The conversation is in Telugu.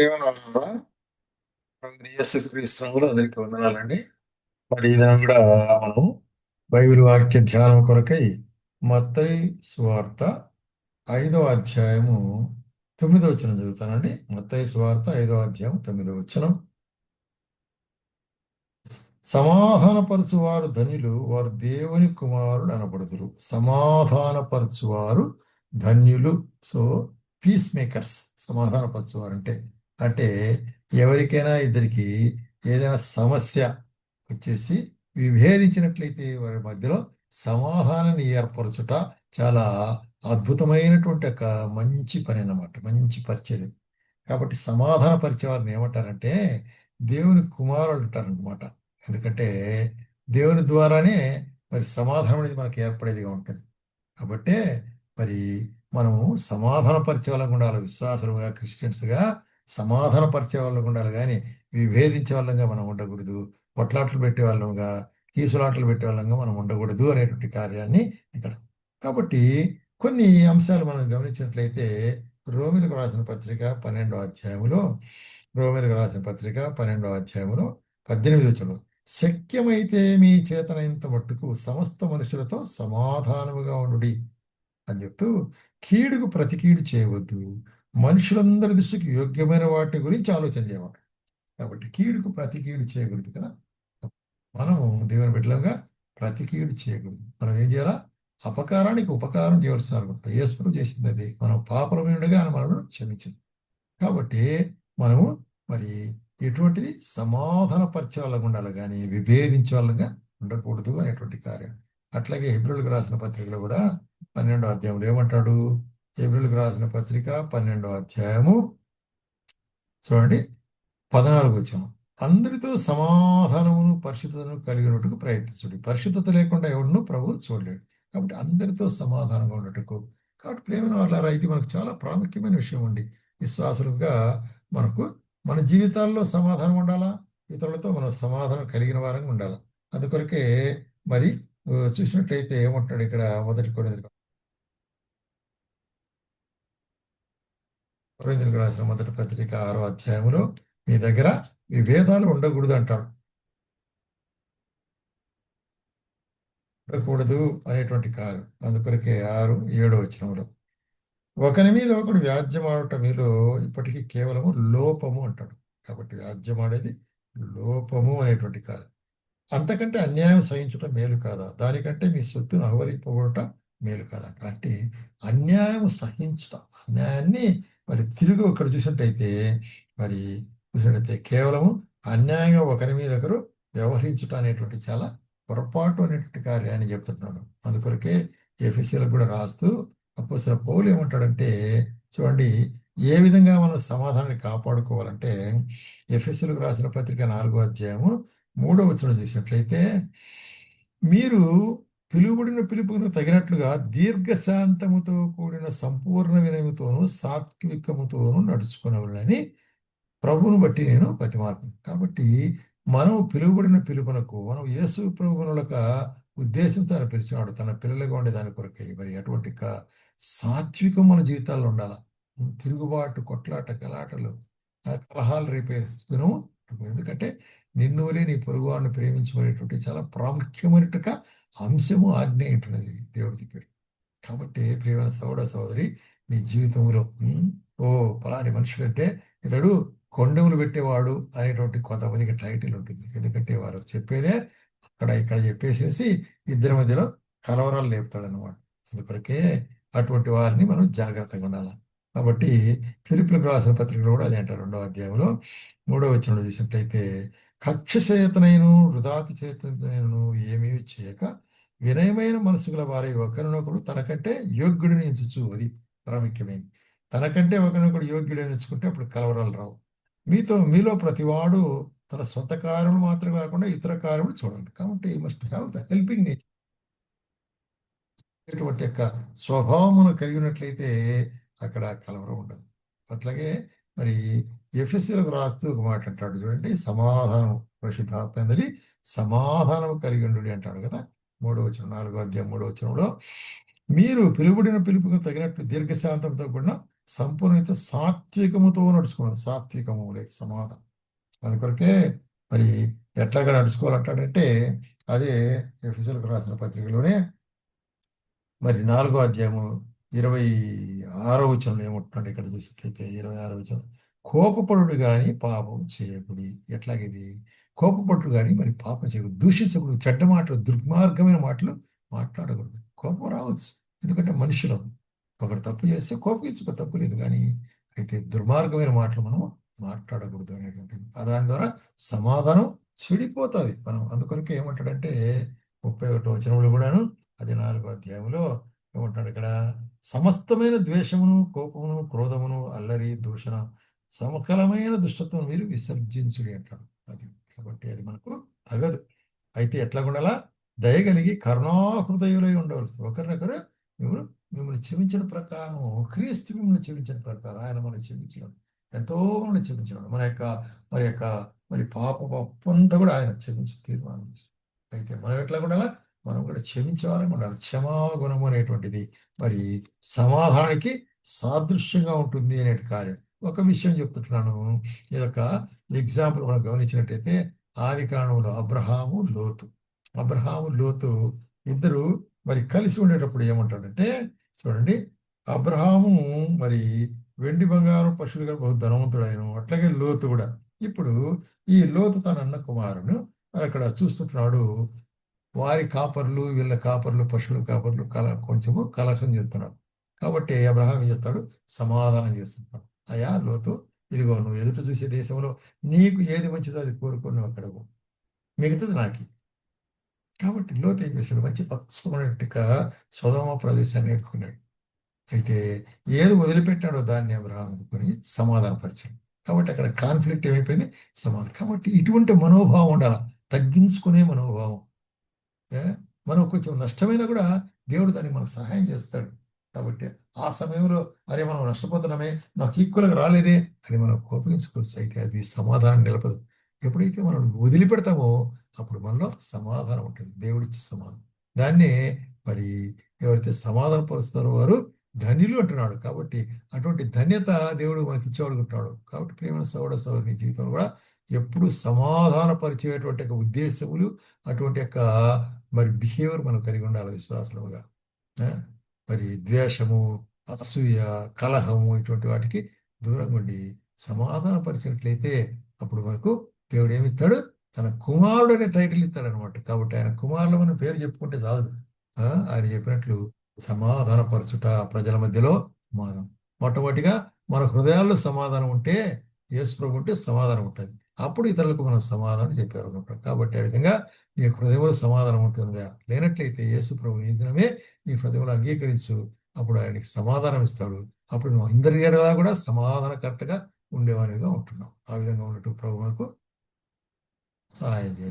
ప్రేమను యేసుక్రీస్తునామములో అందరికీ వందనాలండి. మరి ఈ దినం కూడా మనము బైబిల్ వాక్య ధ్యానం కొరకై మత్తయి సువార్త 5వ అధ్యాయము 9వ వచనం చదువుతానండి. మత్తయి సువార్త 5వ అధ్యాయం 9వ వచనం. సమాధానపరచువారు ధన్యులు, వారు దేవుని కుమారులు అనబడుదురు. సమాధానపరచువారు ధన్యులు. సో పీస్ మేకర్స్, సమాధానపరచువారు అంటే ఎవరికైనా ఇద్దరికి ఏదైనా సమస్య వచ్చేసి విభేదించినట్లయితే వారి మధ్యలో సమాధానాన్ని ఏర్పరచుట చాలా అద్భుతమైనటువంటి ఒక మంచి పని అన్నమాట, మంచి పరిచర్య. కాబట్టి సమాధాన పరిచేవారిని ఏమంటారంటే దేవుని కుమారులు అంటారనమాట. ఎందుకంటే దేవుని ద్వారానే మరి సమాధానం అనేది మనకు ఏర్పడేదిగా ఉంటుంది. కాబట్టే మరి మనము సమాధాన పరిచే వాళ్ళకు ఉండాలి. విశ్వాసులుగా, క్రిస్టియన్స్గా సమాధాన పరిచే వాళ్ళకు ఉండాలి, కానీ విభేదించే వాళ్ళంగా మనం ఉండకూడదు. కొట్లాటలు పెట్టే వాళ్ళంగా, కీసులాటలు పెట్టే వాళ్ళంగా మనం ఉండకూడదు అనేటువంటి కార్యాన్ని ఇక్కడ. కాబట్టి కొన్ని అంశాలు మనం గమనించినట్లయితే రోమిలకు రాసిన పత్రిక 12వ అధ్యాయంలో రోమిలకు రాసిన పత్రిక 12వ అధ్యాయంలో 18వ వచనంలో శక్యమైతే మీ చేతనైనంత మట్టుకు సమస్త మనుషులతో సమాధానముగా ఉండుడి అని చెప్తూ కీడుకు ప్రతి కీడు చేయవద్దు, మనుషులందరి దృష్టికి యోగ్యమైన వాటి గురించి ఆలోచన చేయమంటారు. కాబట్టి కీడుకు ప్రతి కీడు చేయకూడదు కదా. మనము దేవుని బిడ్డలుగా ప్రతి కీడు చేయకూడదు. మనం ఏం చేయాలా? అపకారానికి ఉపకారం చేయవలసిన అనుకుంటాం. యేసు చేసింది అది. మనం పాపలమైనగా ఆయన మనల్ని క్షమించింది. కాబట్టి మనము మరి ఎటువంటిది సమాధాన పరిచే వాళ్ళగా ఉండాలి, కానీ విభేదించే వాళ్ళగా ఉండకూడదు అనేటువంటి కార్యం. అట్లాగే హెబ్రీయులకు రాసిన పత్రికలో కూడా 12వ అధ్యాయంలో ఏమంటాడు? హెబ్రీయులకు రాసిన పత్రిక 12వ అధ్యాయము చూడండి, 14వ వచనం. అందరితో సమాధానమును పరిశుద్ధతను కలిగినట్టుకు ప్రయత్నించుడి. పరిశుద్ధత లేకుండా ఎవడును ప్రభువును చూడలేడు. కాబట్టి అందరితో సమాధానంగా ఉండటకు. కాబట్టి ప్రేమ వాళ్ళారా, ఇది మనకు చాలా ప్రాముఖ్యమైన విషయం అండి. విశ్వాసులుగా మనకు మన జీవితాల్లో సమాధానం ఉండాలా, ఇతరులతో మనం సమాధానం కలిగిన వారంగా ఉండాలి. అందుకొరకే మరి చూసినట్లయితే ఏమంటాడు ఇక్కడ కొరింథీయులకు రాసిన మొదటి పత్రిక 6వ అధ్యాయంలో మీ దగ్గర విభేదాలు ఉండకూడదు అంటాడు. ఉండకూడదు అనేటువంటి కారు. అందుకొరకే 6, 7వ వచనంలో ఒకని మీద ఒకడు వ్యాజ్యమాడట మీలో ఇప్పటికీ కేవలము లోపము అంటాడు. కాబట్టి వ్యాజ్యమాడేది లోపము అనేటువంటి కాదు. అంతకంటే అన్యాయం సహించటం మేలు కాదా? దానికంటే మీ సొత్తును అవహరింపబడట మేలు కాదంట. అంటే అన్యాయం సహించటం, అన్యాయాన్ని మరి తిరిగి ఇక్కడ చూసినట్టయితే మరి కేవలము అన్యాయంగా ఒకరి మీద ఒకరు వ్యవహరించటం అనేటువంటి చాలా పొరపాటు అనేటువంటి కార్యాన్ని చెప్తున్నాడు. అందుకొరకే ఎఫెసీయులకు కూడా రాస్తూ అపోస్తలుడైన పౌలు ఏమంటాడంటే చూడండి, ఏ విధంగా మనం సమాధానాన్ని కాపాడుకోవాలంటే ఎఫెసీయులకు రాసిన పత్రిక 4వ అధ్యాయము 3వ వచనం చూసినట్లయితే మీరు పిలువబడిన పిలుపును తగినట్లుగా దీర్ఘశాంతముతో కూడిన సంపూర్ణ వినయముతోనూ సాత్వికముతోనూ నడుచుకునవలెనని ప్రభువును బట్టి నేను బతిమాలుతున్నాను. కాబట్టి మనం పిలువబడిన పిలుపునకు మనం యేసు ప్రభువునులక ఉద్దేశంతో ఆయన పిలిచినాడు, తన పిల్లలుగా ఉండే దాని కొరకై. మరి అటువంటి సాత్వికం మన జీవితాల్లో ఉండాలి. తిరుగుబాటు, కొట్లాట, గలాటలు, కలహాలు రేపే గుణం. ఎందుకంటే నిన్ను వలె నీ పొరుగువాడిని ప్రేమించమనేటువంటి చాలా ప్రాముఖ్యమైనట్టుగా అంశము ఆజ్ఞ ఉంటున్నది దేవుడు చెప్పాడు. కాబట్టి ప్రియమైన సోదర సోదరి, నీ జీవితంలో ఓ పలాని మనుషులంటే ఇతడు కొండములు పెట్టేవాడు అనేటువంటి కొంతమందికి టైటిల్ ఉంటుంది. ఎందుకంటే వారు చెప్పేదే అక్కడ ఇక్కడ చెప్పేసేసి ఇద్దరి మధ్యలో కలవరాలు లేపుతాడనమాట. అందుకొరకే అటువంటి వారిని మనం జాగ్రత్తగా ఉండాలి. కాబట్టి ఫిలిప్పులకు రాసిన పత్రికలో కూడా అదే అంటారు. 2వ అధ్యాయంలో 3వ వచనంలో చూసినట్లయితే కక్షచేతనైన వృధాతి చేతనైనను ఏమీ చేయక వినయమైన మనసు గల వారి ఒకరినొకడు తనకంటే యోగ్యుడిని ఎంచుచు. అది ప్రాముఖ్యమైనది. తనకంటే ఒకరినొకడు యోగ్యుడిని ఎంచుకుంటే అప్పుడు కలవరాలు రావు. మీలో ప్రతివాడు తన సొంత కార్యములు మాత్రమే కాకుండా ఇతర కార్యములు చూడండి. కాబట్టి must have the helping nature. ఇటువంటి యొక్క స్వభావమును కలిగినట్లయితే అక్కడ కలవరం ఉండదు. అట్లాగే మరి ఎఫెసీయులకు రాస్తూ ఒక మాట అంటాడు చూడండి, సమాధానం పరిశుద్ధాత్మ అందరి సమాధానం కలిగి ఉండు అంటాడు కదా. 4వ వచనంలో మీరు పిలుపుకు తగినట్లు దీర్ఘశాంతంతో కూడిన సంపూర్ణత సాత్వికముతో నడుచుకోవడం, సాత్వికము లేక సమాధానం. అందుకొరకే మరి ఎట్లాగా నడుచుకోవాలంటాడంటే అదే ఎఫెసీయులకు రాసిన పత్రికలోనే మరి 4వ అధ్యాయము 26వ వచనంలో ఏమంటున్నాడు ఇక్కడ చూసినట్లయితే 26వ వచనం, కోపపడుడు గాని పాపం చేయకుడి. ఎట్లాగిది? కోపపడుడు గాని మరి పాపం చేయకూడదు, దూషించకూడదు, చెడ్డ మాటలు, దుర్మార్గమైన మాటలు మాట్లాడకూడదు. కోపం రావచ్చు, ఎందుకంటే మనుషులం. ఒకడు తప్పు చేస్తే కోపగించుకో, తప్పు లేదు, కానీ అయితే దుర్మార్గమైన మాటలు మనం మాట్లాడకూడదు అనేటువంటిది. దాని ద్వారా సమాధానం చెడిపోతుంది. మనం అందుకొరకే ఏమంటాడంటే 31వ వచనంలో కూడాను, అది 4వ అధ్యాయంలో ఏమంటాడు ఇక్కడ, సమస్తమైన ద్వేషమును, కోపమును, క్రోధమును, అల్లరి, దూషణ, సమకలమైన దుష్టత్వం మీరు విసర్జించుడి అంటాడు. అది కాబట్టి అది మనకు తగదు. అయితే ఎట్లా ఉండాలా? దయగలిగి కరుణాహృదయులై ఉండవలసి, ఒకరినొకరు మిమ్మల్ని మిమ్మల్ని క్షమించిన ప్రకారం, క్రీస్తు మిమ్మల్ని క్షమించిన ప్రకారం ఆయన మనం క్షమించినాడు, ఎంతో మనల్ని క్షమించినాడు. మన యొక్క మరి యొక్క మరి పాప అంతా కూడా ఆయన క్షమించి తీర్మానం చేసి, అయితే మనం ఎట్లా ఉండాలా? మనం కూడా క్షమించేవారం ఉండాలి. క్షమాగుణము అనేటువంటిది మరి సమాధానానికి సాదృశ్యంగా ఉంటుంది అనే కార్యం. ఒక విషయం చెప్తుంటున్నాను, ఈ యొక్క ఎగ్జాంపుల్ మనం గమనించినట్టయితే ఆది కాండంలో అబ్రహాము లోతు ఇద్దరు మరి కలిసి ఉండేటప్పుడు ఏమంటాడంటే, చూడండి, అబ్రహాము మరి వెండి బంగారం పశువులుగా బహు ధనవంతుడు ఆయన, అట్లాగే లోతు కూడా. ఇప్పుడు ఈ లోతు తన అన్న కుమారును మరి అక్కడ చూస్తుంటున్నాడు, వారి కాపర్లు వీళ్ళ కాపర్లు పశువుల కాపర్లు కొంచెము కలహం చేస్తున్నారు. కాబట్టి అబ్రహాం ఏం చేస్తాడు? సమాధానం చేస్తున్నాడు, అయ్యా లోతు, ఇదిగో నువ్వు ఎదుట చూసే దేశంలో నీకు ఏది మంచిదో అది కోరుకొని నువ్వు అక్కడ పో, మిగతాది నాకి. కాబట్టి లోతు ఏం చేశాడు? మంచి పచ్చగా సొదొమ ప్రదేశాన్ని ఎన్నుకున్నాడు. అయితే ఏది వదిలిపెట్టాడో దాన్ని అబ్రహాం అనుకుని సమాధానపరిచాడు. కాబట్టి అక్కడ కాన్ఫ్లిక్ట్ ఏమైపోయింది? సమాధానం. కాబట్టి ఇటువంటి మనోభావం ఉండాలి, తగ్గించుకునే మనోభావం. ఏ? మనం కొంచెం నష్టమైనా కూడా దేవుడు దానికి మనకు సహాయం చేస్తాడు. కాబట్టి ఆ సమయంలో అరే మనం నష్టపోతున్నామే, నాకు ఈక్వల్గా రాలేదే అని మనం కోపగించుకోవచ్చు. అయితే అది సమాధానం నిలపదు. ఎప్పుడైతే మనం వదిలిపెడతామో అప్పుడు మనలో సమాధానం ఉంటుంది, దేవుడిచ్చే సమాధానం. దాన్నే మరి ఎవరైతే సమాధాన పరుస్తారో వారు ధన్యులు అంటున్నాడు. కాబట్టి అటువంటి ధన్యత దేవుడు మనకి ఇచ్చేవాడుకుంటున్నాడు. కాబట్టి ప్రేమ సోదర సోదరి జీవితంలో కూడా ఎప్పుడు సమాధాన పరిచేటువంటి యొక్క ఉద్దేశములు, అటువంటి యొక్క మరి బిహేవియర్ మనం కలిగి ఉండాలి విశ్వాసముగా. మరి ద్వేషము, అసూయ, కలహము ఇటువంటి వాటికి దూరంగా ఉండి సమాధాన పరిచినట్లయితే అప్పుడు మనకు దేవుడు ఏమిస్తాడు? తన కుమారుడు అనే టైటిల్ ఇస్తాడు అనమాట. కాబట్టి ఆయన కుమారులు మన పేరు చెప్పుకుంటే చాలదు. ఆయన చెప్పినట్లు సమాధానపరచుట ప్రజల మధ్యలో సమాధానం. మొట్టమొదటిగా మన హృదయాల్లో సమాధానం ఉంటే, యేసు ప్రభు ఉంటే సమాధానం ఉంటుంది. అప్పుడు ఇతరులకు మనం సమాధానం చెప్పారు అనమాట. కాబట్టి ఆ విధంగా నీ హృదయంలో సమాధానం ఉంటుందా? లేనట్లయితే యేసు ప్రభు నీ దినమే నీ హృదయంలో అంగీకరించు, అప్పుడు ఆయనకి సమాధానం ఇస్తాడు. అప్పుడు నువ్వు అందరి ఎడలా కూడా సమాధానకర్తగా ఉండేవానిగా ఉంటున్నావు. ఆ విధంగా ఉన్నట్టు ప్రభు మనకు సహాయం చేయండి.